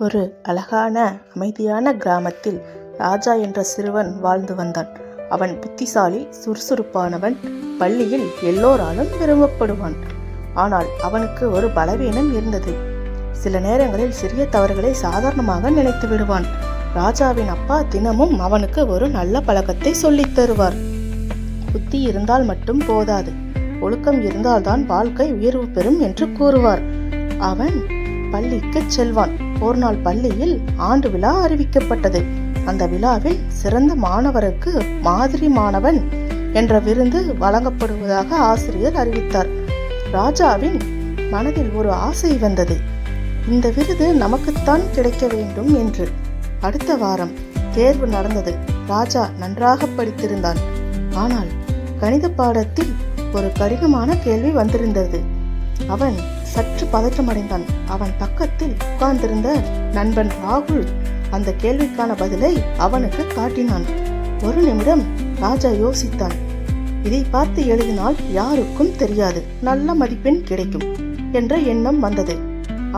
ஒரு அழகான அமைதியான கிராமத்தில் ராஜா என்ற சிறுவன் வாழ்ந்து வந்தான். அவன் புத்திசாலி, சுறுசுறுப்பானவன், பள்ளியில் எல்லோராலும் விரும்பப்படுவான். ஆனால் அவனுக்கு ஒரு பலவீனம் இருந்தது. சில நேரங்களில் சிறிய தவறுகளை சாதாரணமாக நினைத்து விடுவான். ராஜாவின் அப்பா தினமும் அவனுக்கு ஒரு நல்ல பழக்கத்தை சொல்லித் தருவார். புத்தி இருந்தால் மட்டும் போதாது, ஒழுக்கம் இருந்தால்தான் வாழ்க்கை உயர்வு பெறும் என்று கூறுவார். அவன் பள்ளிக்கு செல்வான். ஒரு நாள் பள்ளியில் ஆண்டு விழா அறிவிக்கப்பட்டது. அந்த விழாவில் சிறந்த மாணவருக்கு மாதிரி மாணவன் என்ற விருது வழங்கப்படுவதாக ஆசிரியர் அறிவித்தார். ராஜாவின் மனதில் ஒரு ஆசை வந்தது. இந்த விருது நமக்குத்தான் கிடைக்க வேண்டும் என்று. அடுத்த வாரம் தேர்வு நடந்தது. ராஜா நன்றாக படித்திருந்தான். ஆனால் கணித பாடத்தில் ஒரு கடினமான கேள்வி வந்திருந்தது. அவன் சற்று பதற்றமடைந்தான். அவன் பக்கத்தில் உட்கார்ந்திருந்த நண்பன் ராகுல் அந்த கேள்விக்கான பதிலை அவனுக்கு காட்டினான். ஒரு நிமிடம் ராஜா யோசித்தான். இதை பார்த்து எழுதினால் யாருக்கும் தெரியாது, நல்ல மதிப்பெண் கிடைக்கும் என்ற எண்ணம் வந்தது.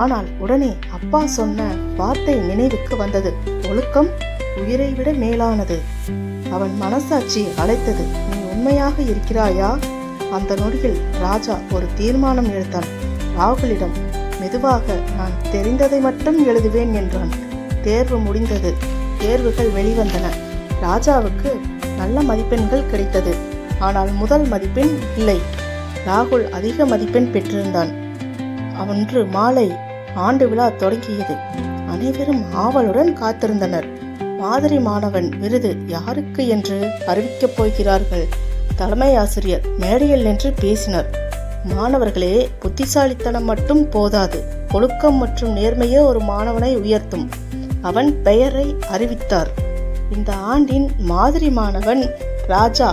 ஆனால் உடனே அப்பா சொன்ன வார்த்தை நினைவுக்கு வந்தது. ஒழுக்கம் உயிரை விட மேலானது. அவன் மனசாட்சி அழைத்தது. நீ உண்மையாக இருக்கிறாயா? அந்த நொடியில் ராஜா ஒரு தீர்மானம் எடுத்தான். ராகுலிடம் மெதுவாக, நான் தெரிந்ததை மட்டும் எழுதுவேன் என்றான். தேர்வு முடிந்தது. தேர்வுகள் வெளிவந்தன. ராஜாவுக்கு நல்ல மதிப்பெண்கள் கிடைத்தது. ஆனால் முதல் மதிப்பெண் இல்லை. ராகுல் அதிக மதிப்பெண் பெற்றிருந்தான். அன்று மாலை ஆண்டு விழா தொடங்கியது. அனைவரும் ஆவலுடன் காத்திருந்தனர். மாதிரி மாணவன் விருது யாருக்கு என்று அறிவிக்கப் போகிறார்கள். தலைமை ஆசிரியர் மேடையில் நின்று பேசினார். மாணவர்களே, புத்திசாலித்தனம் மட்டும் போதாது, ஒழுக்கம் மற்றும் நேர்மையே ஒரு மாணவனை உயர்த்தும். அவன் பெயரை அறிவித்தார். இந்த ஆண்டின் மாதிரி மாணவன் ராஜா.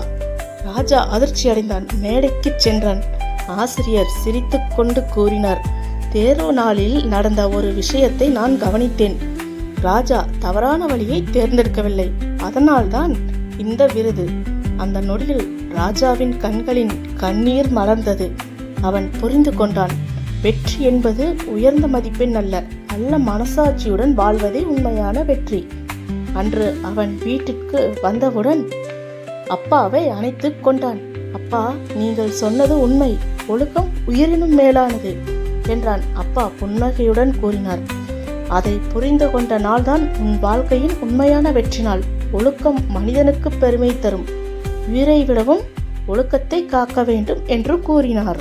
ராஜா அதிர்ச்சி அடைந்தான். மேடைக்கு சென்றான். ஆசிரியர் சிரித்துக் கொண்டு கூறினார், தேர்வு நாளில் நடந்த ஒரு விஷயத்தை நான் கவனித்தேன். ராஜா தவறான வழியை தேர்ந்தெடுக்கவில்லை, அதனால்தான் இந்த விருது. அந்த நொடியில் ராஜாவின் கண்களின் கண்ணீர் மலர்ந்தது. அவன் புரிந்து கொண்டான். வெற்றி என்பது உயர்ந்த மதிப்பெண் அல்ல, நல்ல மனசாட்சியுடன் வாழ்வதே உண்மையான வெற்றி. அன்று அவன் வீட்டிற்கு வந்தவுடன் அப்பாவை அணைத்துக் கொண்டான். அப்பா, நீங்கள் சொன்னது உண்மை, ஒழுக்கம் உயிரினும் மேலானது என்றான். அப்பா புன்னகையுடன் கூறினார், அதை புரிந்து கொண்ட நாள்தான் உன் வாழ்க்கையின் உண்மையான வெற்றி நாள். ஒழுக்கம் மனிதனுக்கு பெருமை தரும், உயிரை விடவும் ஒழுக்கத்தை காக்க வேண்டும் என்று கூறினார்.